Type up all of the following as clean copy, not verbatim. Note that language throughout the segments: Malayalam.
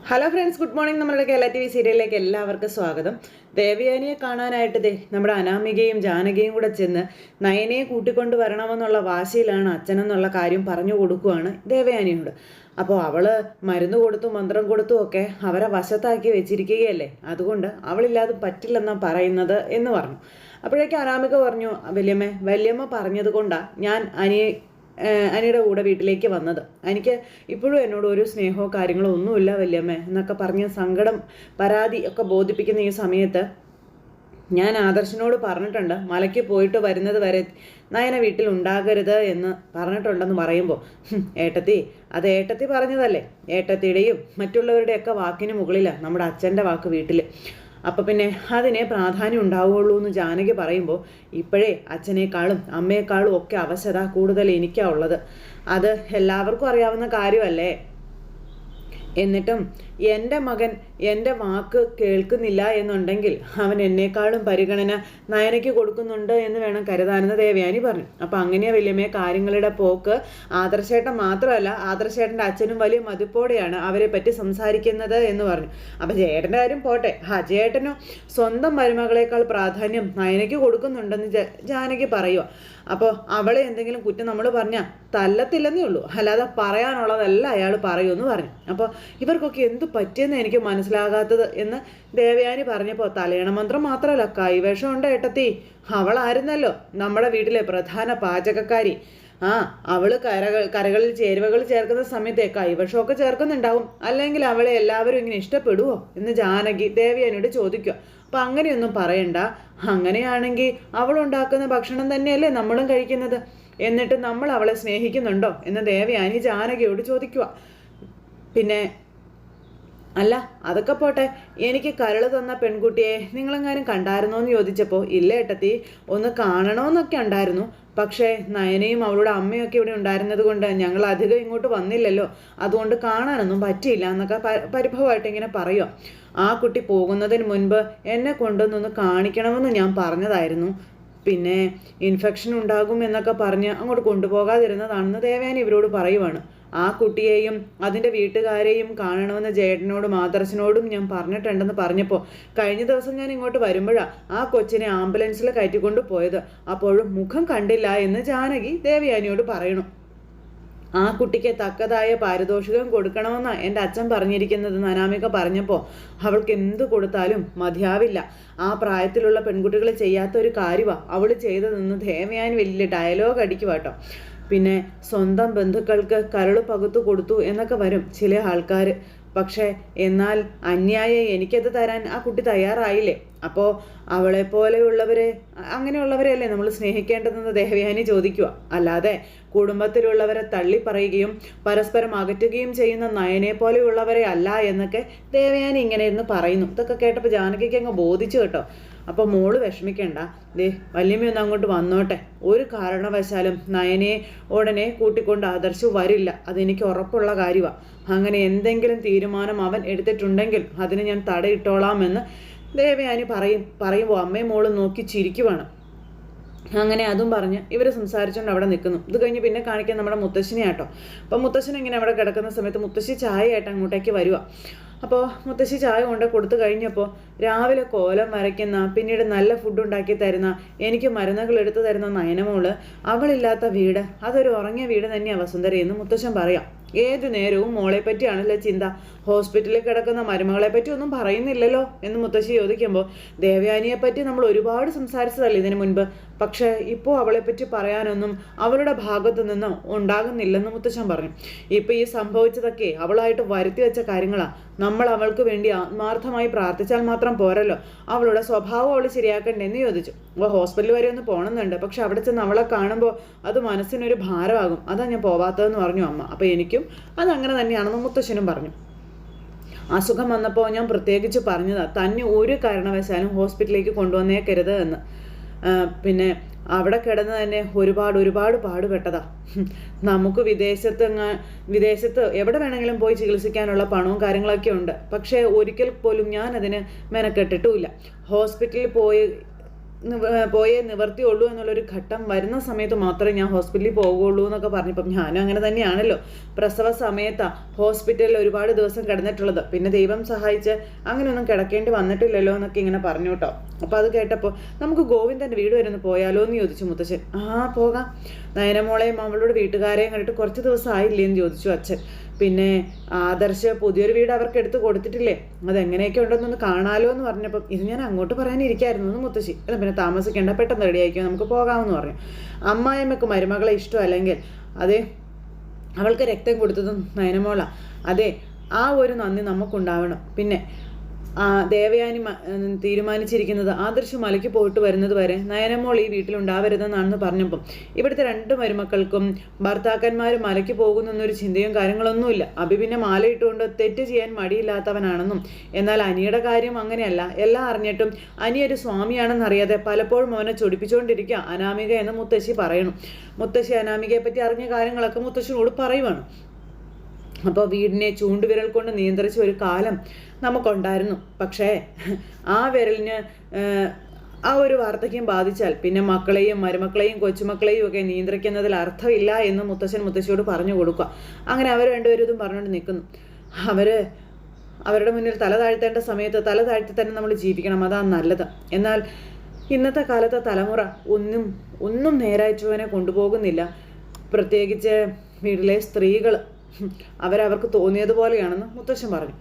Hello friends, good morning. നമ്മുടെ കേരള TV സീരിയലിലേക്ക് എല്ലാവർക്കും സ്വാഗതം. ദേവയാനിയെ കാണാനായിട്ട് നമ്മുടെ അനാമികയും ജാനകിയും കൂടെ ചെന്ന് നയനയെ കൂട്ടിക്കൊണ്ട് വരണമെന്നുള്ള വാശിയിലാണ് അച്ഛനെന്നുള്ള കാര്യം പറഞ്ഞു കൊടുക്കുകയാണ് ദേവയാനിയോട്. അപ്പോൾ അവള് മരുന്ന് കൊടുത്തു മന്ത്രം കൊടുത്തും ഒക്കെ അവരെ വശത്താക്കി വെച്ചിരിക്കുകയല്ലേ, അതുകൊണ്ട് അവളില്ലാതെ പറ്റില്ലെന്നാണ് പറയുന്നത് എന്ന് പറഞ്ഞു. അപ്പോഴേക്കും അനാമിക പറഞ്ഞു, വല്യമ്മ പറഞ്ഞത് കൊണ്ടാണ് ഞാൻ അനിയുടെ കൂടെ വീട്ടിലേക്ക് വന്നത്. എനിക്ക് ഇപ്പോഴും എന്നോട് ഒരു സ്നേഹമോ കാര്യങ്ങളോ ഒന്നുമില്ല വല്യമ്മ എന്നൊക്കെ പറഞ്ഞ് സങ്കടം പരാതി ഒക്കെ ബോധിപ്പിക്കുന്ന ഈ സമയത്ത് ഞാൻ ആദർശനോട് പറഞ്ഞിട്ടുണ്ട്, മലയ്ക്ക് പോയിട്ട് വരുന്നത് വരെ നയന വീട്ടിൽ ഉണ്ടാകരുത് എന്ന് പറഞ്ഞിട്ടുണ്ടെന്ന് പറയുമ്പോൾ, അത് ഏട്ടത്തി പറഞ്ഞതല്ലേ, ഏട്ടത്തിയുടെയും മറ്റുള്ളവരുടെയൊക്കെ വാക്കിന് മുകളിലാണ് നമ്മുടെ അച്ഛൻ്റെ വാക്ക് വീട്ടിൽ. അപ്പം പിന്നെ അതിനെ പ്രാധാന്യം ഉണ്ടാവുകയുള്ളൂ എന്ന് ജാനകി പറയുമ്പോൾ, ഇപ്പോഴേ അച്ഛനേക്കാളും അമ്മയെക്കാളും ഒക്കെ അവശത കൂടുതൽ എനിക്കാണ് ഉള്ളത്. അത് എല്ലാവർക്കും അറിയാവുന്ന കാര്യമല്ലേ. എന്നിട്ടും എൻ്റെ മകൻ എൻ്റെ വാക്ക് കേൾക്കുന്നില്ല എന്നുണ്ടെങ്കിൽ അവൻ എന്നെക്കാളും പരിഗണന നയനയ്ക്ക് കൊടുക്കുന്നുണ്ട് എന്ന് വേണം കരുതാനെന്ന് ദേവയാനി പറഞ്ഞു. അപ്പം അങ്ങനെയാ വല്യമ്മയെ കാര്യങ്ങളുടെ പോക്ക്. ആദർശേട്ടൻ മാത്രമല്ല, ആദർശേട്ടൻ്റെ അച്ഛനും വലിയ മതിപ്പോടെയാണ് അവരെ പറ്റി സംസാരിക്കുന്നത് എന്ന് പറഞ്ഞു. അപ്പം ജയേട്ടൻ്റെ കാര്യം പോട്ടെ, ജയേട്ടനോ സ്വന്തം മരുമകളേക്കാൾ പ്രാധാന്യം നയനയ്ക്ക് കൊടുക്കുന്നുണ്ടെന്ന് ജാനകി പറയുക. അപ്പോൾ അവളെ എന്തെങ്കിലും കുറ്റം നമ്മൾ പറഞ്ഞാൽ തല്ലത്തില്ലെന്നേ ഉള്ളൂ, അല്ലാതെ പറയാനുള്ളതല്ല അയാൾ പറയുമെന്ന് പറഞ്ഞു. അപ്പോൾ ഇവർക്കൊക്കെ എന്ത് പറ്റിയെന്ന് എനിക്ക് മനസ്സിലാകാത്തത് എന്ന് ദേവയാനി പറഞ്ഞപ്പോൾ, തലയണ മന്ത്രം മാത്രമല്ല കൈവേഷമുണ്ട് ഏട്ടത്തി. അവളായിരുന്നല്ലോ നമ്മുടെ വീട്ടിലെ പ്രധാന പാചകക്കാരി. അവള് കരകളിൽ ചേരുവകൾ ചേർക്കുന്ന സമയത്തെ കൈവശമൊക്കെ ചേർക്കുന്നുണ്ടാവും, അല്ലെങ്കിൽ അവളെ എല്ലാവരും ഇങ്ങനെ ഇഷ്ടപ്പെടുവോ എന്ന് ജാനകി ദേവയാനിയോട് ചോദിക്കുക. അപ്പം അങ്ങനെയൊന്നും പറയണ്ട, അങ്ങനെയാണെങ്കിൽ അവളുണ്ടാക്കുന്ന ഭക്ഷണം തന്നെയല്ലേ നമ്മളും കഴിക്കുന്നത്, എന്നിട്ട് നമ്മൾ അവളെ സ്നേഹിക്കുന്നുണ്ടോ എന്ന് ദേവയാനി ജാനകിയോട് ചോദിക്കുക. പിന്നെ അല്ല അതൊക്കെ പോട്ടെ, എനിക്ക് കരൾ തന്ന പെൺകുട്ടിയെ നിങ്ങളെങ്ങാനും കണ്ടായിരുന്നോ എന്ന് ചോദിച്ചപ്പോൾ, ഇല്ല ഏട്ടത്തി, ഒന്ന് കാണണമെന്നൊക്കെ ഉണ്ടായിരുന്നു, പക്ഷേ നയനയും അവളുടെ അമ്മയൊക്കെ ഇവിടെ ഉണ്ടായിരുന്നത് കൊണ്ട് ഞങ്ങൾ അധികം ഇങ്ങോട്ട് വന്നില്ലല്ലോ, അതുകൊണ്ട് കാണാനൊന്നും പറ്റിയില്ല എന്നൊക്കെ പരിഭവമായിട്ട് ഇങ്ങനെ പറയുക. ആ കുട്ടി പോകുന്നതിന് മുൻപ് എന്നെ കൊണ്ടുവന്നൊന്ന് കാണിക്കണമെന്ന് ഞാൻ പറഞ്ഞതായിരുന്നു, പിന്നെ ഇൻഫെക്ഷൻ ഉണ്ടാകും എന്നൊക്കെ പറഞ്ഞ് അങ്ങോട്ട് കൊണ്ടുപോകാതിരുന്നതാണെന്ന് ദേവയാനി ഇവരോട് പറയുവാണ്. ആ കുട്ടിയെയും അതിൻ്റെ വീട്ടുകാരെയും കാണണമെന്ന് ജയേട്ടനോടും ആദർശനോടും ഞാൻ പറഞ്ഞിട്ടുണ്ടെന്ന് പറഞ്ഞപ്പോൾ, കഴിഞ്ഞ ദിവസം ഞാൻ ഇങ്ങോട്ട് വരുമ്പോഴാണ് ആ കൊച്ചിനെ ആംബുലൻസിൽ കയറ്റിക്കൊണ്ട് പോയത്, അപ്പോഴും മുഖം കണ്ടില്ല എന്ന് ജാനകി ദേവയാനിയോട് പറയണു. ആ കുട്ടിക്ക് തക്കതായ പാരിതോഷികം കൊടുക്കണമെന്നാണ് എൻ്റെ അച്ഛൻ പറഞ്ഞിരിക്കുന്നത് അനാമിക പറഞ്ഞപ്പോൾ, അവൾക്ക് എന്ത് കൊടുത്താലും മതിയാവില്ല. ആ പ്രായത്തിലുള്ള പെൺകുട്ടികൾ ചെയ്യാത്ത ഒരു കാര്യമാണ് അവൾ ചെയ്തതെന്ന് ദേവയാനി വലിയ ഡയലോഗ് അടിക്കുക കേട്ടോ. പിന്നെ സ്വന്തം ബന്ധുക്കൾക്ക് കരൾ പകുത്തു കൊടുത്തു എന്നൊക്കെ വരും ചില ആൾക്കാർ, പക്ഷേ എന്നാൽ അന്യായ എനിക്കത് തരാൻ ആ കുട്ടി തയ്യാറായില്ലേ, അപ്പോൾ അവളെപ്പോലെയുള്ളവരെ അങ്ങനെയുള്ളവരെയല്ലേ നമ്മൾ സ്നേഹിക്കേണ്ടതെന്ന് ദേവയാനി ചോദിക്കുക. അല്ലാതെ കുടുംബത്തിലുള്ളവരെ തള്ളിപ്പറയുകയും പരസ്പരം അകറ്റുകയും ചെയ്യുന്ന നയനെ പോലെയുള്ളവരെ അല്ല എന്നൊക്കെ ദേവയാനി ഇങ്ങനെ ഇരുന്ന് പറയുന്നു. ഇതൊക്കെ കേട്ടപ്പോൾ ജാനകിക്ക് അങ്ങ് ബോധിച്ചു കേട്ടോ. അപ്പോൾ മോള് വിഷമിക്കേണ്ട, വല്യമ്മയൊന്ന് അങ്ങോട്ട് വന്നോട്ടെ, ഒരു കാരണവശാലും നയനെ ഉടനെ കൂട്ടിക്കൊണ്ട് ആദർശ് വരില്ല, അതെനിക്ക് ഉറപ്പുള്ള കാര്യമാണ്. അങ്ങനെ തീരുമാനം അവൻ എടുത്തിട്ടുണ്ടെങ്കിൽ അതിന് ഞാൻ തടയിട്ടോളാമെന്ന് ദേവയാനി പറയുമ്പോൾ അമ്മയും മോളും നോക്കി ചിരിക്കുവാണ്. അങ്ങനെ അതും പറഞ്ഞ് ഇവർ സംസാരിച്ചുകൊണ്ട് അവിടെ നിൽക്കുന്നു. ഇത് കഴിഞ്ഞ് പിന്നെ കാണിക്കാൻ നമ്മുടെ മുത്തശ്ശിനെയാട്ടോ. അപ്പം മുത്തശ്ശൻ ഇങ്ങനെ അവിടെ കിടക്കുന്ന സമയത്ത് മുത്തശ്ശി ചായ ആയിട്ട് അങ്ങോട്ടേക്ക് വരിക. അപ്പോൾ മുത്തശ്ശി ചായ കൊണ്ട് കൊടുത്തു കഴിഞ്ഞപ്പോൾ, രാവിലെ കോലം വരയ്ക്കുന്ന, പിന്നീട് നല്ല ഫുഡ് ഉണ്ടാക്കി തരുന്ന, എനിക്ക് മരുന്നുകൾ എടുത്തു തരുന്ന നയനമോള്, അവളില്ലാത്ത വീട് അതൊരു ഉറങ്ങിയ വീട് തന്നെയാണ് വസുന്ധരയെന്ന് മുത്തശ്ശൻ പറയാം. ഏതു നേരവും മോളെ പറ്റിയാണല്ലോ ചിന്ത, ഹോസ്പിറ്റലിൽ കിടക്കുന്ന മരുമകളെ പറ്റി ഒന്നും പറയുന്നില്ലല്ലോ എന്ന് മുത്തശ്ശി ചോദിക്കുമ്പോൾ, ദേവയാനിയെ പറ്റി നമ്മൾ ഒരുപാട് സംസാരിച്ചതല്ലേ ഇതിനു മുൻപ്, പക്ഷേ ഇപ്പോൾ അവളെപ്പറ്റി പറയാനൊന്നും അവളുടെ ഭാഗത്തു നിന്ന് ഉണ്ടാകുന്നില്ലെന്ന് മുത്തശ്ശൻ പറഞ്ഞു. ഇപ്പോൾ ഈ സംഭവിച്ചതൊക്കെ അവളായിട്ട് വരുത്തി വെച്ച കാര്യങ്ങളാണ്. നമ്മൾ അവൾക്ക് വേണ്ടി ആത്മാർത്ഥമായി പ്രാർത്ഥിച്ചാൽ മാത്രം പോരല്ലോ, അവളുടെ സ്വഭാവം അവൾ ശരിയാക്കണ്ടെന്ന് ചോദിച്ചു. അപ്പോൾ ഹോസ്പിറ്റൽ വരെ ഒന്ന് പോകണമെന്നുണ്ട്, പക്ഷെ അവിടെ ചെന്ന് അവളെ കാണുമ്പോൾ അത് മനസ്സിനൊരു ഭാരമാകും, അതാണ് ഞാൻ പോവാത്തതെന്ന് പറഞ്ഞു അമ്മ. അപ്പോൾ എനിക്കും അതങ്ങനെ തന്നെയാണെന്ന് മുത്തശ്ശനും പറഞ്ഞു. അസുഖം വന്നപ്പോൾ ഞാൻ പ്രത്യേകിച്ച് പറഞ്ഞതാണ്, തന്നെ ഒരു കാരണവശാലും ഹോസ്പിറ്റലിലേക്ക് കൊണ്ടുവന്നേക്കരുത് എന്ന്. പിന്നെ അവിടെ കിടന്ന് തന്നെ ഒരുപാട് പാടുപെട്ടതാ. നമുക്ക് വിദേശത്ത് എവിടെ വേണമെങ്കിലും പോയി ചികിത്സിക്കാനുള്ള പണവും കാര്യങ്ങളൊക്കെ ഉണ്ട്, പക്ഷേ ഒരിക്കൽ പോലും ഞാൻ അതിന് മെനക്കെട്ടിട്ടുമില്ല. ഹോസ്പിറ്റലിൽ പോയി പോയേ നിവർത്തിയുള്ളൂ എന്നുള്ളൊരു ഘട്ടം വരുന്ന സമയത്ത് മാത്രമേ ഞാൻ ഹോസ്പിറ്റലിൽ പോകുള്ളൂ എന്നൊക്കെ പറഞ്ഞപ്പം ഞാനും അങ്ങനെ തന്നെയാണല്ലോ. പ്രസവ സമയത്താണ് ഹോസ്പിറ്റലിൽ ഒരുപാട് ദിവസം കിടന്നിട്ടുള്ളത്. പിന്നെ ദൈവം സഹായിച്ച് അങ്ങനെയൊന്നും കിടക്കേണ്ടി വന്നിട്ടില്ലല്ലോ എന്നൊക്കെ ഇങ്ങനെ പറഞ്ഞു കേട്ടോ. അപ്പോൾ അത് കേട്ടപ്പോൾ നമുക്ക് ഗോവിന്ദൻ്റെ വീട് വരെ ഒന്ന് പോയാലോ എന്ന് ചോദിച്ചു മുത്തശ്ശൻ. പോകാം. നയനമോളെയും അവളുടെ വീട്ടുകാരെയും കണ്ടിട്ട് കുറച്ച് ദിവസം ആയില്ലേ എന്ന് ചോദിച്ചു അച്ഛൻ. പിന്നെ ആദർശ് പുതിയൊരു വീട് അവർക്ക് എടുത്ത് കൊടുത്തിട്ടില്ലേ, അതെങ്ങനെയൊക്കെ ഉണ്ടെന്നൊന്ന് കാണാലോ എന്ന് പറഞ്ഞപ്പം ഇത് ഞാൻ അങ്ങോട്ട് പറയാനിരിക്കായിരുന്നു എന്ന് മുത്തശ്ശി. അല്ല പിന്നെ താമസിക്കേണ്ട, പെട്ടെന്ന് റെഡി ആയിക്കോ, നമുക്ക് പോകാമെന്ന് പറഞ്ഞു. അമ്മായിമ്മക്ക് മരുമകളെ ഇഷ്ടമല്ലെങ്കിൽ അതെ അവൾക്ക് രക്തം കൊടുത്തതും നയനമോള, അതെ ആ ഒരു നന്ദി നമുക്കുണ്ടാവണം. പിന്നെ ദേവയാനി തീരുമാനിച്ചിരിക്കുന്നത് ആദർശ് മലയ്ക്ക് പോയിട്ട് വരുന്നത് വരെ നയനമോൾ ഈ വീട്ടിലുണ്ടാവരുതെന്നാണെന്ന് പറഞ്ഞപ്പം ഇവിടുത്തെ 2 മരുമക്കൾക്കും ഭർത്താക്കന്മാർ മലയ്ക്ക് പോകുന്നൊരു ചിന്തയും കാര്യങ്ങളൊന്നുമില്ല. അഭി പിന്നെ മാലയിട്ടുകൊണ്ട് തെറ്റ് ചെയ്യാൻ മടിയില്ലാത്തവനാണെന്നും എന്നാൽ അനിയുടെ കാര്യം അങ്ങനെയല്ല. എല്ലാം അറിഞ്ഞിട്ടും അനി ഒരു സ്വാമിയാണെന്നറിയാതെ പലപ്പോഴും അവനെ ചൊടിപ്പിച്ചുകൊണ്ടിരിക്കുക അനാമിക എന്ന് മുത്തശ്ശി പറയണം. മുത്തശ്ശി അനാമികയെ പറ്റി അറിഞ്ഞ കാര്യങ്ങളൊക്കെ മുത്തശ്ശിനോട് പറയുവാണ്. അപ്പോൾ വീടിനെ ചൂണ്ടുവിരൽ കൊണ്ട് നിയന്ത്രിച്ച ഒരു കാലം നമുക്കുണ്ടായിരുന്നു. പക്ഷേ ആ വിരലിന് ആ ഒരു വാർദ്ധക്യം ബാധിച്ചാൽ പിന്നെ മക്കളെയും മരുമക്കളെയും കൊച്ചുമക്കളെയും ഒക്കെ നിയന്ത്രിക്കുന്നതിൽ അർത്ഥമില്ല എന്ന് മുത്തശ്ശിയോട് പറഞ്ഞു കൊടുക്കുക. അങ്ങനെ അവർ രണ്ടുപേരും ഇതും പറഞ്ഞുകൊണ്ട് നിൽക്കുന്നു. അവരുടെ മുന്നിൽ തല താഴ്ത്തേണ്ട സമയത്ത് തല താഴ്ത്തി തന്നെ നമ്മൾ ജീവിക്കണം, അതാണ് നല്ലത്. എന്നാൽ ഇന്നത്തെ കാലത്തെ തലമുറ ഒന്നും നേരായിട്ടുവനെ കൊണ്ടുപോകുന്നില്ല. പ്രത്യേകിച്ച് വീട്ടിലെ സ്ത്രീകൾ അവരവർക്ക് തോന്നിയതുപോലെയാണെന്ന് മുത്തശ്ശൻ പറഞ്ഞു.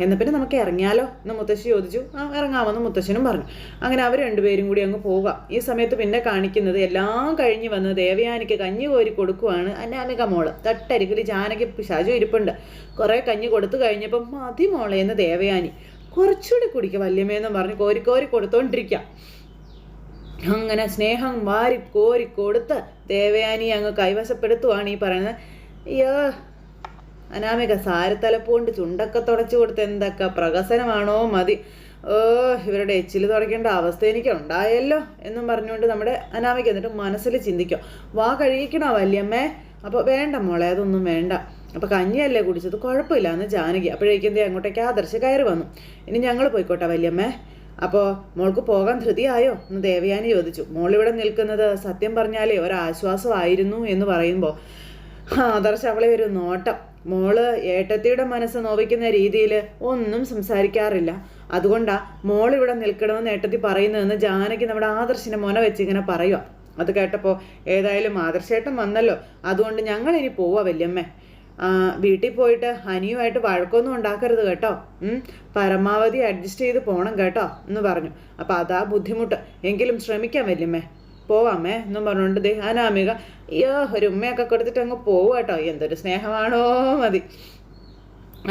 എന്നാൽ പിന്നെ നമുക്ക് ഇറങ്ങിയാലോ എന്ന് മുത്തശ്ശി ചോദിച്ചു. ഇറങ്ങാമെന്ന് മുത്തശ്ശനും പറഞ്ഞു. അങ്ങനെ അവർ രണ്ടുപേരും കൂടി അങ്ങ് പോകാം. ഈ സമയത്ത് പിന്നെ കാണിക്കുന്നത് എല്ലാം കഴിഞ്ഞ് വന്ന് ദേവയാനിക്ക് കഞ്ഞി കോരി കൊടുക്കുവാണ് അനാമിക മോള്. തൊട്ടരികിൽ ജാനകി പിശാചു ഇരിപ്പുണ്ട്. കുറേ കഞ്ഞി കൊടുത്തു കഴിഞ്ഞപ്പം മതി മോളേന്ന് ദേവയാനി, കുറച്ചുകൂടി കുടിക്കുക വല്യമ്മയെന്നും പറഞ്ഞ് കോരി കൊടുത്തോണ്ടിരിക്കാം. അങ്ങനെ സ്നേഹം വാരി കോരി കൊടുത്ത് ദേവയാനി അങ്ങ് കൈവശപ്പെടുത്തുവാണ് ഈ പറയുന്നത്. അയ്യോ അനാമിക സാരത്തലപ്പുകൊണ്ട് ചുണ്ടൊക്കെ തുടച്ചു കൊടുത്ത് എന്തൊക്കെ പ്രഹസനമാണോ മതി. ഇവരുടെ എച്ചിൽ തുടയ്ക്കേണ്ട അവസ്ഥ എനിക്ക് ഉണ്ടായല്ലോ എന്നും പറഞ്ഞുകൊണ്ട് നമ്മുടെ അനാമിക എന്നിട്ട് മനസ്സിൽ ചിന്തിക്കും, വാ കഴിയിക്കണോ വല്യമ്മേ? അപ്പോൾ വേണ്ട മോളെ, അതൊന്നും വേണ്ട. അപ്പോൾ കഞ്ഞിയല്ലേ കുടിച്ചത്, കുഴപ്പമില്ല എന്ന് ജാനകി. അപ്പോഴേക്കും അങ്ങോട്ടേക്ക് ആദർശ് കയറി വന്നു. ഇനി ഞങ്ങൾ പോയിക്കോട്ടെ വല്യമ്മേ. അപ്പോൾ മോൾക്ക് പോകാൻ ധൃതിയായോ എന്ന് ദേവയാനി ചോദിച്ചു. മോളിവിടെ നിൽക്കുന്നത് സത്യം പറഞ്ഞാലേ ഒരാശ്വാസമായിരുന്നു എന്ന് പറയുമ്പോൾ ആദർശ് അവളെ ഒരു നോട്ടം. മോള് ഏട്ടത്തിയുടെ മനസ്സ് നോവിക്കുന്ന രീതിയിൽ ഒന്നും സംസാരിക്കാറില്ല, അതുകൊണ്ടാ മോളിവിടെ നിൽക്കണമെന്ന് ഏട്ടത്തി പറയുന്നതെന്ന് ജാനകി നമ്മുടെ ആദർശിനെ മുന വെച്ച് ഇങ്ങനെ പറയുക. അത് കേട്ടപ്പോൾ ഏതായാലും ആദർശേട്ടൻ വന്നല്ലോ, അതുകൊണ്ട് ഞങ്ങളിനി പോവാ വല്യമ്മേ. വീട്ടിൽ പോയിട്ട് അനിയുമായിട്ട് വഴക്കൊന്നും ഉണ്ടാക്കരുത് കേട്ടോ, പരമാവധി അഡ്ജസ്റ്റ് ചെയ്ത് പോകണം കേട്ടോ എന്ന് പറഞ്ഞു. അപ്പോൾ അതാ ബുദ്ധിമുട്ട്, എങ്കിലും ശ്രമിക്കാം വല്യമ്മേ, പോവാമേ എന്നും പറഞ്ഞുകൊണ്ട് അനാമിക ഒരു ഉമ്മയൊക്കെ കൊടുത്തിട്ട് അങ്ങ് പോവുക കേട്ടോ. എന്തൊരു സ്നേഹമാണോ മതി.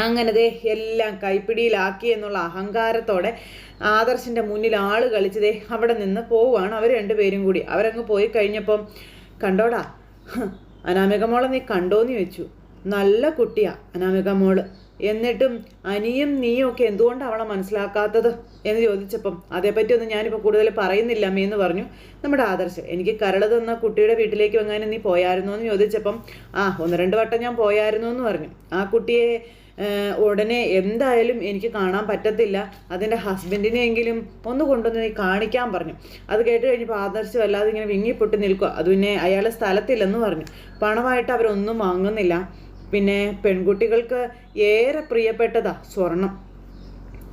അങ്ങനെ എല്ലാം കൈപ്പിടിയിലാക്കി എന്നുള്ള അഹങ്കാരത്തോടെ ആദർശിൻ്റെ മുന്നിൽ ആള് കളിച്ച് അവിടെ നിന്ന് പോവുകയാണ് അവർ രണ്ടുപേരും കൂടി. അവരങ്ങ് പോയി കഴിഞ്ഞപ്പം കണ്ടോടാ അനാമിക മോളെ നീ കണ്ടോന്ന് ചോദിച്ചു. നല്ല കുട്ടിയാ അനാമിക മോള്, എന്നിട്ടും അനിയും നീയും ഒക്കെ എന്തുകൊണ്ടാണ് അവളെ മനസ്സിലാക്കാത്തത് എന്ന് ചോദിച്ചപ്പം അതേപ്പറ്റി ഞാനിപ്പോൾ കൂടുതൽ പറയുന്നില്ല അമ്മയെന്ന് പറഞ്ഞു നമ്മുടെ ആദർശ്. എനിക്ക് കരള് തന്ന കുട്ടിയുടെ വീട്ടിലേക്ക് വങ്ങാനും നീ പോയായിരുന്നോ എന്ന് ചോദിച്ചപ്പം 1-2 വട്ടം ഞാൻ പോയായിരുന്നു എന്ന് പറഞ്ഞു. ആ കുട്ടിയെ ഉടനെ എന്തായാലും എനിക്ക് കാണാൻ പറ്റത്തില്ല, അതിൻ്റെ ഹസ്ബൻഡിനെയെങ്കിലും ഒന്ന് കൊണ്ടുവന്ന് നീ കാണിക്കാൻ പറഞ്ഞു. അത് കേട്ട് കഴിഞ്ഞപ്പോൾ ആദർശ് വല്ലാതെ ഇങ്ങനെ വിങ്ങിപ്പൊട്ടി നിൽക്കുക. അത് പിന്നെ അയാൾ സ്ഥലത്തില്ലെന്ന് പറഞ്ഞു. പണമായിട്ട് അവരൊന്നും വാങ്ങുന്നില്ല. പിന്നെ പെൺകുട്ടികൾക്ക് ഏറെ പ്രിയപ്പെട്ടതാ സ്വർണം,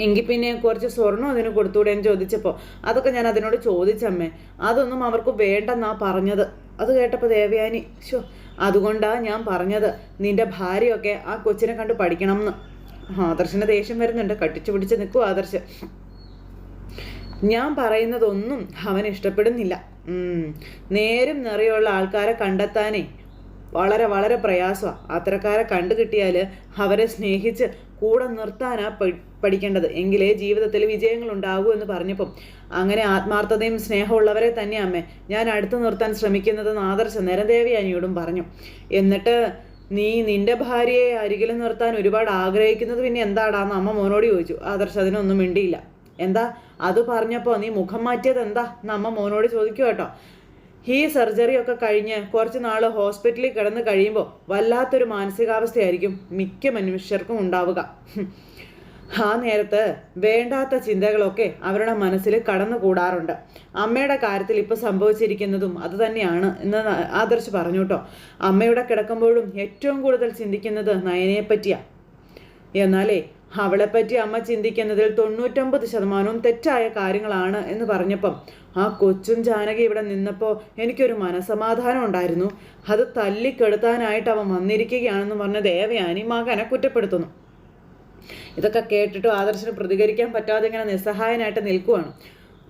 എങ്കിൽ പിന്നെ കുറച്ച് സ്വർണം അതിന് കൊടുത്തൂടെ എന്ന് ചോദിച്ചപ്പോൾ അതൊക്കെ ഞാൻ അതിനോട് ചോദിച്ചമ്മേ, അതൊന്നും അവർക്ക് വേണ്ടെന്നാ പറഞ്ഞത്. അത് കേട്ടപ്പോൾ ദേവയാനി അതുകൊണ്ടാണ് ഞാൻ പറഞ്ഞത് നിന്റെ ഭാര്യയൊക്കെ ആ കൊച്ചിനെ കണ്ട് പഠിക്കണം എന്ന്. ആദർശിന് ദേഷ്യം വരുന്നുണ്ട്, കട്ടിച്ചു പിടിച്ച് നിൽക്കും ആദർശ്. ഞാൻ പറയുന്നതൊന്നും അവൻ ഇഷ്ടപ്പെടുന്നില്ല. നേരും നിറയുള്ള ആൾക്കാരെ കണ്ടെത്താനേ വളരെ വളരെ പ്രയാസമാണ്. അത്തരക്കാരെ കണ്ടു കിട്ടിയാൽ അവരെ സ്നേഹിച്ച് കൂടെ നിർത്താനാ പഠിക്കേണ്ടത്, എങ്കിലേ ജീവിതത്തിൽ വിജയങ്ങൾ ഉണ്ടാകൂ എന്ന് പറഞ്ഞപ്പം അങ്ങനെ ആത്മാർത്ഥതയും സ്നേഹമുള്ളവരെ തന്നെ അമ്മേ ഞാൻ അടുത്ത് നിർത്താൻ ശ്രമിക്കുന്നതെന്ന് ആദർശ ദേവയാനിയോടും പറഞ്ഞു. എന്നിട്ട് നീ നിന്റെ ഭാര്യയെ അരികിൽ നിർത്താൻ ഒരുപാട് ആഗ്രഹിക്കുന്നത് പിന്നെ എന്താടാന്ന് അമ്മ മോനോട് ചോദിച്ചു. ആദർശ് അതിനൊന്നും മിണ്ടിയില്ല. എന്താ അത് പറഞ്ഞപ്പോൾ നീ മുഖം മാറ്റിയത് എന്താ എന്ന് അമ്മ മോനോട് ചോദിക്കും കേട്ടോ. ഈ സർജറിയൊക്കെ കഴിഞ്ഞ് കുറച്ച് നാൾ ഹോസ്പിറ്റലിൽ കിടന്ന് കഴിയുമ്പോൾ വല്ലാത്തൊരു മാനസികാവസ്ഥയായിരിക്കും മിക്ക മനുഷ്യർക്കും ഉണ്ടാവുക. ആ നേരത്ത് വേണ്ടാത്ത ചിന്തകളൊക്കെ അവരുടെ മനസ്സിൽ കടന്നുകൂടാറുണ്ട്. അമ്മയുടെ കാര്യത്തിൽ ഇപ്പോൾ സംഭവിച്ചിരിക്കുന്നതും അതുതന്നെയാണ് എന്ന് ആദർശ് പറഞ്ഞു കേട്ടോ. അമ്മയുടെ കിടക്കുമ്പോഴും ഏറ്റവും കൂടുതൽ ചിന്തിക്കുന്നത് നയനയെ പറ്റിയാ. എന്നാലേ അവളെപ്പറ്റി അമ്മ ചിന്തിക്കുന്നതിൽ 99% തെറ്റായ കാര്യങ്ങളാണ് എന്ന് പറഞ്ഞപ്പം ആ കൊച്ചും ജാനകി ഇവിടെ നിന്നപ്പോൾ എനിക്കൊരു മനസമാധാനം ഉണ്ടായിരുന്നു. അത് തല്ലിക്കെടുത്താനായിട്ട് അവൻ വന്നിരിക്കുകയാണെന്ന് പറഞ്ഞ് ദേവയാനി മകനെ കുറ്റപ്പെടുത്തുന്നു. ഇതൊക്കെ കേട്ടിട്ട് ആദർശന് പ്രതികരിക്കാൻ പറ്റാതെ ഇങ്ങനെ നിസ്സഹായനായിട്ട് നിൽക്കുവാണ്.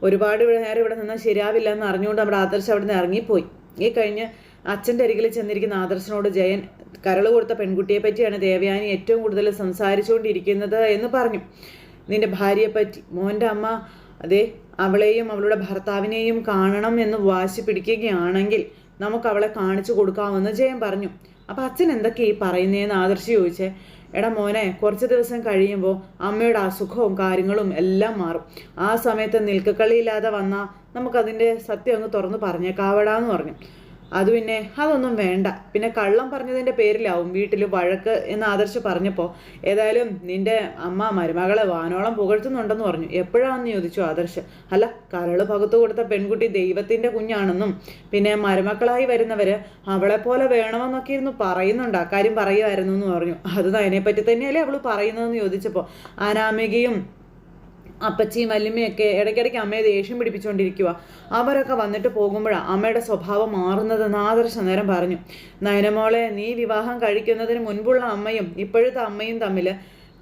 ഒരുപാട് നേരം ഇവിടെ നിന്നാൽ ശരിയാവില്ല എന്ന് അറിഞ്ഞുകൊണ്ട് നമ്മുടെ ആദർശ് അവിടെ നിന്ന് ഇറങ്ങിപ്പോയി. ഈ കഴിഞ്ഞ് അച്ഛൻ്റെ അരികിൽ ചെന്നിരിക്കുന്ന ആദർശനോട് ജയൻ കരൾ കൊടുത്ത പെൺകുട്ടിയെ പറ്റിയാണ് ദേവയാനി ഏറ്റവും കൂടുതൽ സംസാരിച്ചുകൊണ്ടിരിക്കുന്നത് എന്ന് പറഞ്ഞു. നിന്റെ ഭാര്യയെപ്പറ്റി മോൻ്റെ അമ്മ അതെ അവളെയും അവളുടെ ഭർത്താവിനെയും കാണണം എന്ന് വാശി പിടിക്കുകയാണെങ്കിൽ നമുക്ക് അവളെ കാണിച്ചു കൊടുക്കാമെന്ന് ജയൻ പറഞ്ഞു. അപ്പം അച്ഛൻ എന്തൊക്കെയാ ഈ പറയുന്നതെന്ന് ആദർശ് ചോദിച്ചേ. എടാ മോനെ, കുറച്ച് ദിവസം കഴിയുമ്പോൾ അമ്മയുടെ അസുഖവും കാര്യങ്ങളും എല്ലാം മാറും. ആ സമയത്ത് നിൽക്കക്കളിയില്ലാതെ വന്നാൽ നമുക്കതിൻ്റെ സത്യം അങ്ങ് തുറന്ന് പറഞ്ഞേക്കാവടാന്ന് പറഞ്ഞു. അത് പിന്നെ അതൊന്നും വേണ്ട, പിന്നെ കള്ളം പറഞ്ഞതിൻ്റെ പേരിലാവും വീട്ടിൽ വഴക്ക് എന്ന് ആദർശ് പറഞ്ഞപ്പോൾ ഏതായാലും നിന്റെ അമ്മ മരുമകളെ വാനോളം പുകഴ്ത്തുന്നുണ്ടെന്ന് പറഞ്ഞു. എപ്പോഴാണെന്ന് ചോദിച്ചു ആദർശ്. അല്ല, കരള് പകുത്തു കൊടുത്ത പെൺകുട്ടി ദൈവത്തിൻ്റെ കുഞ്ഞാണെന്നും പിന്നെ മരുമക്കളായി വരുന്നവർ അവളെപ്പോലെ വേണമെന്നൊക്കെ ഇരുന്ന് പറയുന്നുണ്ട്, അക്കാര്യം പറയുമായിരുന്നു എന്ന് പറഞ്ഞു. അത് അതിനെപ്പറ്റി തന്നെയല്ലേ അവൾ പറയുന്നതെന്ന് ചോദിച്ചപ്പോൾ അനാമികയും അപ്പച്ചിയും വല്യമ്മയൊക്കെ ഇടയ്ക്കിടയ്ക്ക് അമ്മയെ ദേഷ്യം പിടിപ്പിച്ചുകൊണ്ടിരിക്കുക. അവരൊക്കെ വന്നിട്ട് പോകുമ്പോഴാണ് അമ്മയുടെ സ്വഭാവം മാറുന്നതെന്ന് ആദർശ് നേരം പറഞ്ഞു. നയനമോളെ, നീ വിവാഹം കഴിക്കുന്നതിന് മുൻപുള്ള അമ്മയും ഇപ്പോഴത്തെ അമ്മയും തമ്മിൽ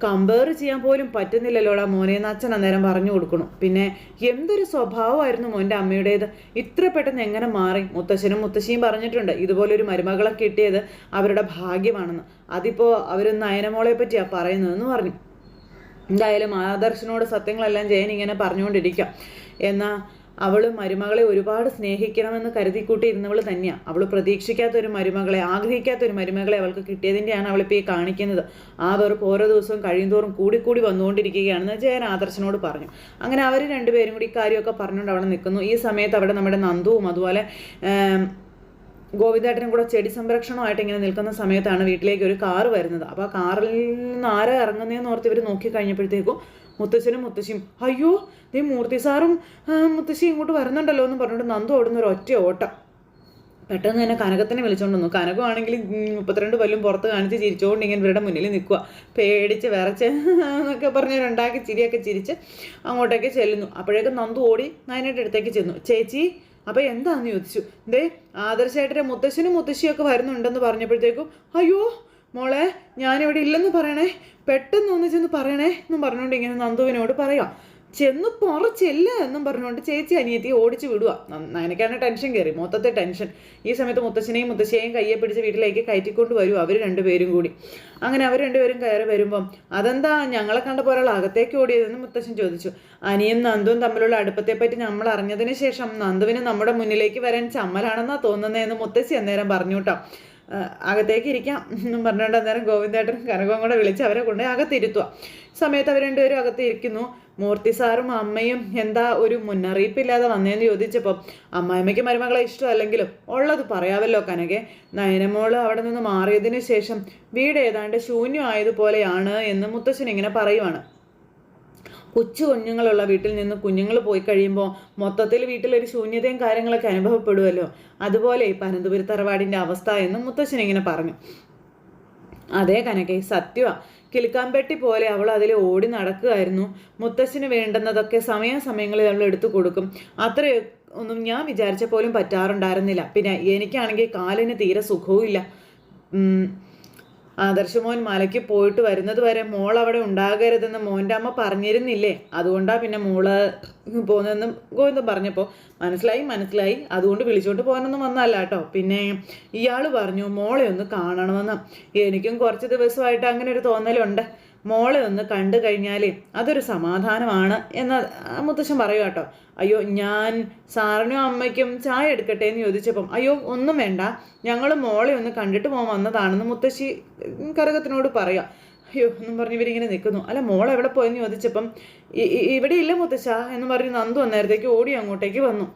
കമ്പയർ ചെയ്യാൻ പോലും പറ്റുന്നില്ലല്ലോടാ മോനെന്ന് അച്ഛൻ അന്നേരം പറഞ്ഞു കൊടുക്കണം. പിന്നെ എന്തൊരു സ്വഭാവമായിരുന്നു മോൻ്റെ അമ്മയുടേത്, ഇത്ര പെട്ടെന്ന് എങ്ങനെ മാറി? മുത്തശ്ശനും മുത്തശ്ശിയും പറഞ്ഞിട്ടുണ്ട് ഇതുപോലൊരു മരുമകളെ കിട്ടിയത് അവരുടെ ഭാഗ്യമാണെന്ന്. അതിപ്പോൾ അവർ നയനമോളെ പറ്റിയാണ് പറയുന്നതെന്ന് പറഞ്ഞു. എന്തായാലും ആദർശനോട് സത്യങ്ങളെല്ലാം ജയൻ ഇങ്ങനെ പറഞ്ഞുകൊണ്ടിരിക്കാം. എന്നാൽ അവൾ മരുമകളെ ഒരുപാട് സ്നേഹിക്കണമെന്ന് കരുതിക്കൂട്ടി ഇരുന്നവൾ തന്നെയാണ്. അവൾ പ്രതീക്ഷിക്കാത്തൊരു മരുമകളെ, ആഗ്രഹിക്കാത്തൊരു മരുമകളെ അവൾക്ക് കിട്ടിയതിൻ്റെയാണ് അവളിപ്പോൾ ഈ കാണിക്കുന്നത്. ആ വെറുപ്പ് ഓരോ ദിവസവും കഴിയുന്തോറും കൂടിക്കൂടി വന്നുകൊണ്ടിരിക്കുകയാണെന്ന് ജയൻ ആദർശനോട് പറഞ്ഞു. അങ്ങനെ അവർ രണ്ടുപേരും കൂടി ഇക്കാര്യമൊക്കെ പറഞ്ഞുകൊണ്ട് അവിടെ നിൽക്കുന്നു. ഈ സമയത്ത് അവിടെ നമ്മുടെ നന്ദുവും അതുപോലെ ഗോവിന്ദേട്ടനും കൂടെ ചെടി സംരക്ഷണമായിട്ട് ഇങ്ങനെ നിൽക്കുന്ന സമയത്താണ് വീട്ടിലേക്ക് ഒരു കാറ് വരുന്നത്. അപ്പോൾ ആ കാറിൽ നിന്ന് ആരാ ഇറങ്ങുന്നതെന്ന് ഓർത്ത് ഇവർ നോക്കി കഴിഞ്ഞപ്പോഴത്തേക്കും മുത്തശ്ശനും മുത്തശ്ശിയും അയ്യോ നീ മൂർത്തി സാറും മുത്തശ്ശി ഇങ്ങോട്ട് വരുന്നുണ്ടല്ലോ എന്ന് പറഞ്ഞിട്ട് നന്ദു ഓടുന്ന ഒരു ഒറ്റ ഓട്ടം. പെട്ടെന്ന് തന്നെ കനകത്തിനെ വിളിച്ചുകൊണ്ട് വന്നു. കനകമാണെങ്കിൽ 32 പല്ലും പുറത്ത് കാണിച്ച് ചിരിച്ചുകൊണ്ട് ഇങ്ങനെ ഇവരുടെ മുന്നിൽ നിൽക്കുക. പേടിച്ച് വിറച്ച് എന്നൊക്കെ പറഞ്ഞ് ഉണ്ടാക്കി ചിരിയൊക്കെ ചിരിച്ച് അങ്ങോട്ടേക്ക് ചെല്ലുന്നു. അപ്പോഴേക്കും നന്ദു ഓടി നയനയുടെ അടുത്തേക്ക് ചെന്നു. ചേച്ചി അപ്പം എന്താണെന്ന് ചോദിച്ചു. ദേ ആദർശേട്ടൻ്റെ മുത്തശ്ശനും മുത്തശ്ശിയൊക്കെ വരുന്നുണ്ടെന്ന് പറഞ്ഞപ്പോഴത്തേക്കും അയ്യോ മോളെ ഞാനിവിടെ ഇല്ലെന്ന് പറയണേ, പെട്ടെന്ന് ഒന്ന് ചെന്ന് പറയണേ എന്നും പറഞ്ഞുകൊണ്ട് ഇങ്ങനെ നന്ദുവിനോട് പറയാം. ചെന്ന് ചെല്ല എന്നും പറഞ്ഞുകൊണ്ട് ചേച്ചി അനിയത്തി ഓടിച്ചു വിടുക. നയനക്കാണ് ടെൻഷൻ കയറി, മൊത്തത്തെ ടെൻഷൻ. ഈ സമയത്ത് മുത്തശ്ശനെയും മുത്തശ്ശിയെയും കയ്യെ പിടിച്ച് വീട്ടിലേക്ക് കയറ്റിക്കൊണ്ട് വരും അവർ രണ്ടുപേരും കൂടി. അങ്ങനെ അവർ രണ്ടുപേരും കയറി വരുമ്പം അതെന്താ ഞങ്ങളെ കണ്ടപ്പോൾ ഒരാൾ അകത്തേക്ക് ഓടിയതെന്ന് മുത്തശ്ശൻ ചോദിച്ചു. അനിയും നന്ദുവും തമ്മിലുള്ള അടുപ്പത്തെപ്പറ്റി നമ്മൾ അറിഞ്ഞതിന് ശേഷം നന്ദുവിന് നമ്മുടെ മുന്നിലേക്ക് വരാൻ ചമ്മലാണെന്നാണ് തോന്നുന്നതെന്ന് മുത്തശ്ശി അന്നേരം പറഞ്ഞു കേട്ടോ. അകത്തേക്ക് ഇരിക്കാം എന്നും പറഞ്ഞുകൊണ്ട് അന്നേരം ഗോവിന്ദേട്ടൻ കനകവും കൂടെ വിളിച്ച് അവരെ കൊണ്ട് അകത്തിരുത്തുക. സമയത്ത് അവർ രണ്ടുപേരും അകത്തിരിക്കുന്നു. മൂർത്തി സാറും അമ്മയും എന്താ ഒരു മുന്നറിയിപ്പില്ലാതെ വന്നതെന്ന് ചോദിച്ചപ്പോൾ അമ്മായിമ്മയ്ക്ക് മരുമകളെ ഇഷ്ടമല്ലെങ്കിലും ഉള്ളത് പറയാവല്ലോ കനകെ. നയനമോള് അവിടെ നിന്ന് മാറിയതിന് ശേഷം വീട് ഏതാണ്ട് ശൂന്യമായതുപോലെയാണ് എന്ന് മുത്തശ്ശൻ ഇങ്ങനെ പറയുവാണ്. കൊച്ചു കുഞ്ഞുങ്ങളുള്ള വീട്ടിൽ നിന്ന് കുഞ്ഞുങ്ങൾ പോയി കഴിയുമ്പോൾ മൊത്തത്തിൽ വീട്ടിലൊരു ശൂന്യതയും കാര്യങ്ങളൊക്കെ അനുഭവപ്പെടുമല്ലോ, അതുപോലെ പനന്തപുരി തറവാടിൻ്റെ അവസ്ഥ എന്നും മുത്തശ്ശൻ ഇങ്ങനെ പറഞ്ഞു. അതേ കനകെ, സത്യമാണ്. കിളിക്കാമ്പെട്ടി പോലെ അവൾ അതിൽ ഓടി നടക്കുകയായിരുന്നു. മുത്തശ്ശന് വേണ്ടുന്നതൊക്കെ സമയാസമയങ്ങളിൽ അവൾ എടുത്തു കൊടുക്കും. അത്രയൊന്നും ഞാൻ വിചാരിച്ച പോലും പറ്റാറുണ്ടായിരുന്നില്ല. പിന്നെ എനിക്കാണെങ്കിൽ കാലിന് തീരെ സുഖവുമില്ല. ആദർശമോൻ മലയ്ക്ക് പോയിട്ട് വരുന്നത് വരെ മോൾ അവിടെ ഉണ്ടാകരുതെന്ന് മോൻ്റെ അമ്മ പറഞ്ഞിരുന്നില്ലേ, അതുകൊണ്ടാണ് പിന്നെ മോള് പോകുന്നതെന്നും ഗോവിന്ദൻ പറഞ്ഞപ്പോൾ മനസ്സിലായി അതുകൊണ്ട് വിളിച്ചോണ്ട് പോകാനൊന്നും വന്നല്ല കേട്ടോ. പിന്നെ ഇയാൾ പറഞ്ഞു മോളെ ഒന്ന് കാണണമെന്ന്. എനിക്കും കുറച്ച് ദിവസമായിട്ട് അങ്ങനെ ഒരു തോന്നലുണ്ട്. മോളെ ഒന്ന് കണ്ടു കഴിഞ്ഞാൽ അതൊരു സമാധാനമാണ് എന്ന് മുത്തശ്ശൻ പറയും കേട്ടോ. അയ്യോ ഞാൻ സാറിനും അമ്മയ്ക്കും ചായ എടുക്കട്ടെ എന്ന് ചോദിച്ചപ്പം അയ്യോ ഒന്നും വേണ്ട, ഞങ്ങൾ മോളെ ഒന്ന് കണ്ടിട്ട് പോകാൻ വന്നതാണെന്ന് മുത്തശ്ശി കനകത്തിനോട് പറയാം. അയ്യോ എന്നും പറഞ്ഞ് ഇവരിങ്ങനെ നിൽക്കുന്നു. അല്ല മോൾ എവിടെ പോയെന്ന് ചോദിച്ചപ്പം ഇവിടെ ഇല്ല മുത്തശ്ശ എന്ന് പറഞ്ഞ് നന്ദു അന്നേരത്തേക്ക് ഓടി അങ്ങോട്ടേക്ക് വന്നു.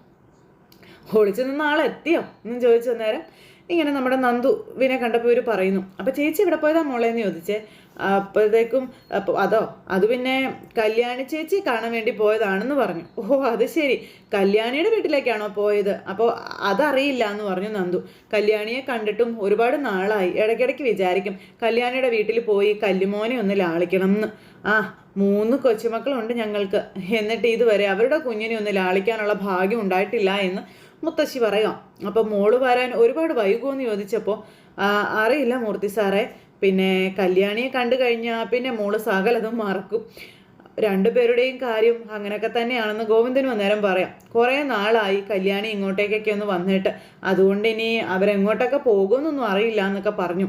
ഒളിച്ചു നിന്ന് ആളെത്തിയോ എന്നും ചോദിച്ചു. നേരം ഇങ്ങനെ നമ്മുടെ നന്ദുവിനെ കണ്ടപ്പോൾ ഇവർ പറയുന്നു. അപ്പം ചേച്ചി ഇവിടെ പോയതാ മോളെ എന്ന് ചോദിച്ചേ. അപ്പോഴത്തേക്കും അതോ അത് പിന്നെ കല്യാണി ചേച്ചി കാണാൻ വേണ്ടി പോയതാണെന്ന് പറഞ്ഞു. ഓ അത് ശരി, കല്യാണിയുടെ വീട്ടിലേക്കാണോ പോയത്? അപ്പോൾ അതറിയില്ല എന്ന് പറഞ്ഞു നന്ദു. കല്യാണിയെ കണ്ടിട്ടും ഒരുപാട് നാളായി, ഇടയ്ക്കിടയ്ക്ക് വിചാരിക്കും കല്യാണിയുടെ വീട്ടിൽ പോയി കല്ലുമോനെ ഒന്ന് ലാളിക്കണം എന്ന്. 3 കൊച്ചുമക്കളുണ്ട് ഞങ്ങൾക്ക്, എന്നിട്ട് ഇതുവരെ അവരുടെ കുഞ്ഞിനെ ഒന്ന് ലാളിക്കാനുള്ള ഭാഗ്യം ഉണ്ടായിട്ടില്ല എന്ന് മുത്തശ്ശി പറയാം. അപ്പം മോള് വരാൻ ഒരുപാട് വൈകുമെന്ന് ചോദിച്ചപ്പോൾ അറിയില്ല മൂർത്തി സാറേ, പിന്നെ കല്യാണിയെ കണ്ടു കഴിഞ്ഞാൽ പിന്നെ മോള് സകലതും മറക്കും. രണ്ടുപേരുടെയും കാര്യം അങ്ങനെയൊക്കെ തന്നെയാണെന്ന് ഗോവിന്ദനും അന്നേരം പറയാം. കുറേ നാളായി കല്യാണി ഇങ്ങോട്ടേക്കൊക്കെ ഒന്ന് വന്നിട്ട്, അതുകൊണ്ട് ഇനി അവരെങ്ങോട്ടൊക്കെ പോകുമെന്നൊന്നും അറിയില്ല എന്നൊക്കെ പറഞ്ഞു.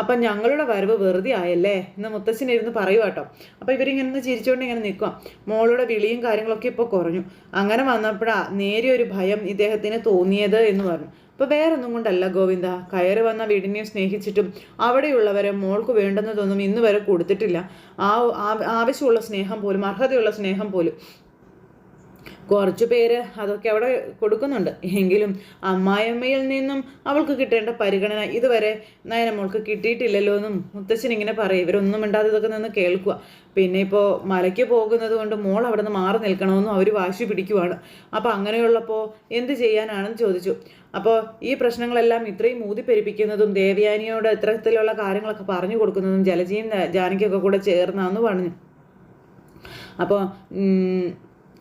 അപ്പം ഞങ്ങളുടെ വരവ് വെറുതെ ആയല്ലേ എന്ന് മുത്തശ്ശനിരുന്ന് പറയുക കേട്ടോ. അപ്പോൾ ഇവരിങ്ങനെ ചിരിച്ചുകൊണ്ട് ഇങ്ങനെ നിൽക്കുക. മോളുടെ വിളിയും കാര്യങ്ങളൊക്കെ ഇപ്പോൾ കുറഞ്ഞു. അങ്ങനെ വന്നപ്പോഴാണ് നേരിയൊരു ഭയം ഇദ്ദേഹത്തിന് തോന്നിയത് എന്ന് പറഞ്ഞു. അപ്പോൾ വേറൊന്നും കൊണ്ടല്ല ഗോവിന്ദ, കയറി വന്ന വീടിനെയും സ്നേഹിച്ചിട്ടും അവിടെയുള്ളവരെ മോൾക്ക് വേണ്ടുന്നതൊന്നും ഇന്ന് വരെ കൊടുത്തിട്ടില്ല. ആവശ്യമുള്ള സ്നേഹം പോലും, അർഹതയുള്ള സ്നേഹം പോലും കുറച്ചു പേര് അതൊക്കെ അവിടെ കൊടുക്കുന്നുണ്ട്. എങ്കിലും അമ്മായിയമ്മയിൽ നിന്നും അവൾക്ക് കിട്ടേണ്ട പരിഗണന ഇതുവരെ നയനമോൾക്ക് കിട്ടിയിട്ടില്ലല്ലോ എന്നും മുത്തശ്ശൻ ഇങ്ങനെ പറയും. ഇവരൊന്നും മിണ്ടാതെ ഇതൊക്കെ നിന്ന് കേൾക്കുക. പിന്നെ ഇപ്പോൾ മലയ്ക്ക് പോകുന്നത് കൊണ്ട് മോൾ അവിടെ നിന്ന് മാറി നിൽക്കണമെന്നും അവർ വാശി പിടിക്കുവാണ്. അപ്പോൾ അങ്ങനെയുള്ളപ്പോൾ എന്ത് ചെയ്യാനാണെന്ന് ചോദിച്ചു. അപ്പോൾ ഈ പ്രശ്നങ്ങളെല്ലാം ഇത്രയും ഊതിപ്പെരിപ്പിക്കുന്നതും ദേവയാനിയോട് ഇത്തരത്തിലുള്ള കാര്യങ്ങളൊക്കെ പറഞ്ഞു കൊടുക്കുന്നതും ജലജിയും ജാനകിയൊക്കെ കൂടെ ചേർന്നാന്ന് പറഞ്ഞു. അപ്പോൾ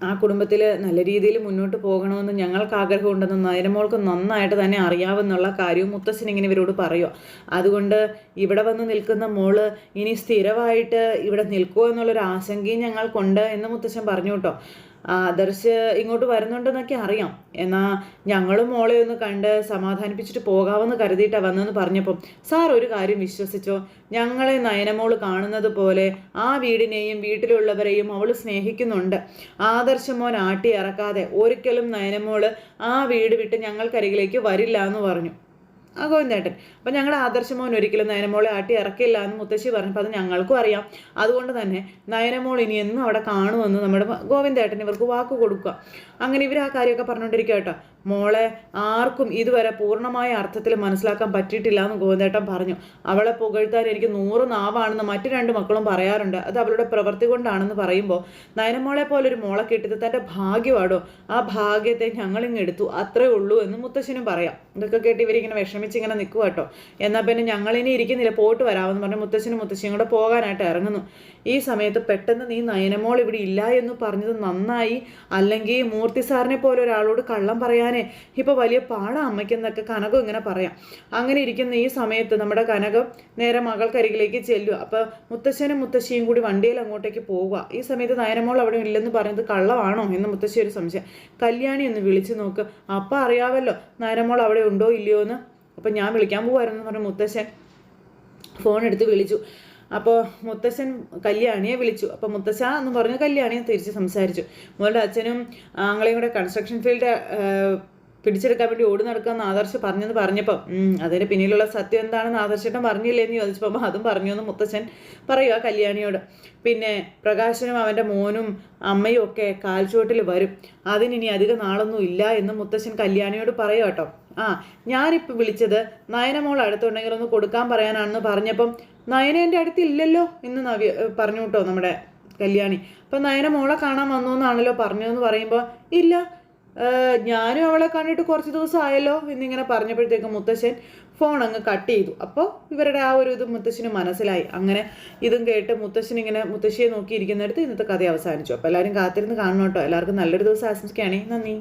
ആ കുടുംബത്തിൽ നല്ല രീതിയിൽ മുന്നോട്ട് പോകണമെന്ന് ഞങ്ങൾക്ക് ആഗ്രഹമുണ്ടെന്ന് നയനമോൾക്ക് നന്നായിട്ട് തന്നെ അറിയാവുന്നുള്ള കാര്യവും മുത്തശ്ശൻ ഇങ്ങനെ ഇവരോട് പറയുക. അതുകൊണ്ട് ഇവിടെ വന്ന് നിൽക്കുന്ന മോള് ഇനി സ്ഥിരമായിട്ട് ഇവിടെ നിൽക്കുമോ എന്നുള്ളൊരു ആശങ്കയും ഞങ്ങൾക്കുണ്ട് എന്ന് മുത്തശ്ശൻ പറഞ്ഞു കേട്ടോ. ആദർശ് ഇങ്ങോട്ട് വരുന്നുണ്ടെന്നൊക്കെ അറിയാം, എന്നാൽ ഞങ്ങളും മോളെ ഒന്ന് കണ്ട് സമാധാനിപ്പിച്ചിട്ട് പോകാമെന്ന് കരുതിയിട്ടാണ് വന്നതെന്ന് പറഞ്ഞപ്പം സാർ ഒരു കാര്യം വിശ്വസിച്ചോ, ഞങ്ങളെ നയനമോൾ കാണുന്നത് പോലെ ആ വീടിനെയും വീട്ടിലുള്ളവരെയും അവൾ സ്നേഹിക്കുന്നുണ്ട്. ആദർശമോൻ ആട്ടി ഇറക്കാതെ ഒരിക്കലും നയനമോൾ ആ വീട് വിട്ട് ഞങ്ങൾക്കരികിലേക്ക് വരില്ല എന്ന് പറഞ്ഞു ഗോവിന്ദേട്ടൻ. അപ്പം ഞങ്ങളുടെ ആദർശമോൻ ഒരിക്കലും നയനമോളെ ആട്ടി ഇറക്കില്ല എന്ന് മുത്തശ്ശി പറഞ്ഞപ്പോൾ അത് ഞങ്ങൾക്കും അറിയാം. അതുകൊണ്ട് തന്നെ നയനമോൾ ഇനി എന്നും അവിടെ കാണുമെന്ന് നമ്മുടെ ഗോവിന്ദേട്ടൻ ഇവർക്ക് വാക്ക് കൊടുക്കുക. അങ്ങനെ ഇവർ ആ കാര്യമൊക്കെ പറഞ്ഞുകൊണ്ടിരിക്കുക കേട്ടോ. മോളെ ആർക്കും ഇതുവരെ പൂർണ്ണമായ അർത്ഥത്തിൽ മനസ്സിലാക്കാൻ പറ്റിയിട്ടില്ല എന്ന് ഗോവിന്ദേട്ടൻ പറഞ്ഞു. അവളെ പുകഴ്ത്താൻ എനിക്ക് 100 നാവാണെന്ന് മറ്റു 2 മക്കളും പറയാറുണ്ട്. അത് അവളുടെ പ്രവൃത്തി കൊണ്ടാണെന്ന് പറയുമ്പോൾ നയനമോളെ പോലൊരു മോളെ കിട്ടിയത് തൻ്റെ ഭാഗ്യമാടോ, ആ ഭാഗ്യത്തെ ഞങ്ങളിങ്ങ് എടുത്തു, അത്രേ ഉള്ളൂ എന്ന് മുത്തശ്ശനും പറയാം. ഇതൊക്കെ കേട്ട് ഇവരിങ്ങനെ വിഷമിച്ചിങ്ങനെ നിൽക്കുക കേട്ടോ. എന്നാൽ പിന്നെ ഞങ്ങളിനി ഇരിക്കുന്നില്ല, പോയിട്ട് വരാമെന്ന് പറഞ്ഞ് മുത്തശ്ശനും മുത്തശ്ശിയും കൂടെ പോകാനായിട്ട് ഇറങ്ങുന്നു. ഈ സമയത്ത് പെട്ടെന്ന് നീ നയനമോൾ ഇവിടെ ഇല്ല എന്ന് പറഞ്ഞത് നന്നായി, അല്ലെങ്കിൽ മൂർത്തി സാറിനെ പോലെ ഒരാളോട് കള്ളം പറയാനേ ഇപ്പോൾ വലിയ പാടാ അമ്മയ്ക്കെന്നൊക്കെ കനകം ഇങ്ങനെ പറയാം. അങ്ങനെ ഇരിക്കുന്ന ഈ സമയത്ത് നമ്മുടെ കനകം നേരെ മകൾക്കരികിലേക്ക് ചെല്ലുക. അപ്പോൾ മുത്തശ്ശനും മുത്തശ്ശിയും കൂടി വണ്ടിയിൽ അങ്ങോട്ടേക്ക് പോവുക. ഈ സമയത്ത് നയനമോൾ അവിടെ ഇല്ലെന്ന് പറഞ്ഞത് കള്ളമാണോ എന്ന് മുത്തശ്ശി ഒരു സംശയം. കല്യാണി ഒന്ന് വിളിച്ചു നോക്ക്, അപ്പം അറിയാമല്ലോ നയനമോൾ അവിടെ ഉണ്ടോ ഇല്ലയോ എന്ന്. അപ്പം ഞാൻ വിളിക്കാൻ പോകുമായിരുന്നു എന്ന് പറഞ്ഞ് മുത്തശ്ശൻ ഫോൺ എടുത്ത് വിളിച്ചു. അപ്പോൾ മുത്തശ്ശൻ കല്യാണിയെ വിളിച്ചു. അപ്പോൾ മുത്തശ്ശ എന്ന് പറഞ്ഞ് കല്യാണിയെ തിരിച്ച് സംസാരിച്ചു. മോളുടെ അച്ഛനും ആങ്ങളെയും കൂടെ കൺസ്ട്രക്ഷൻ ഫീൽഡ് പിടിച്ചെടുക്കാൻ വേണ്ടി ഓടി നടക്കാമെന്ന് ആദർശ് പറഞ്ഞപ്പോൾ അതിന് പിന്നിലുള്ള സത്യം എന്താണെന്ന് ആദർശേട്ടൻ പറഞ്ഞില്ലേന്ന് ചോദിച്ചപ്പോൾ അതും പറഞ്ഞു എന്ന് മുത്തച്ഛൻ പറയുക കല്യാണിയോട്. പിന്നെ പ്രകാശനും അവൻ്റെ മോനും അമ്മയും ഒക്കെ കാൽച്ചുവട്ടിൽ വരും, അതിനി അധികം നാളൊന്നും ഇല്ല എന്ന് മുത്തച്ഛൻ കല്യാണിയോട് പറയുക കേട്ടോ. ഞാനിപ്പോൾ വിളിച്ചത് നയനമോൾ അടുത്തുണ്ടെങ്കിൽ ഒന്ന് കൊടുക്കാൻ പറയാനാണെന്ന് പറഞ്ഞപ്പം നയന എൻ്റെ അടുത്തില്ലല്ലോ എന്ന് പറഞ്ഞു കേട്ടോ നമ്മുടെ കല്യാണി. അപ്പം നയനമോളെ കാണാൻ വന്നു എന്നാണല്ലോ പറഞ്ഞതെന്ന് പറയുമ്പോൾ ഇല്ല, ഞാനും അവളെ കണ്ടിട്ട് കുറച്ച് ദിവസം ആയല്ലോ എന്നിങ്ങനെ പറഞ്ഞപ്പോഴത്തേക്കും മുത്തശ്ശൻ ഫോൺ അങ്ങ് കട്ട് ചെയ്തു. അപ്പോൾ ഇവരുടെ ആ ഒരു ഇത് മുത്തശ്ശന് മനസ്സിലായി. അങ്ങനെ ഇതും കേട്ട് മുത്തശ്ശൻ ഇങ്ങനെ മുത്തശ്ശിയെ നോക്കിയിരിക്കുന്നിടത്ത് ഇന്നത്തെ കഥ അവസാനിച്ചു. അപ്പോൾ എല്ലാവരും കാത്തിരുന്ന് കാണണം കേട്ടോ. എല്ലാവർക്കും നല്ലൊരു ദിവസം ആശംസിക്കുകയാണേ. നന്ദി.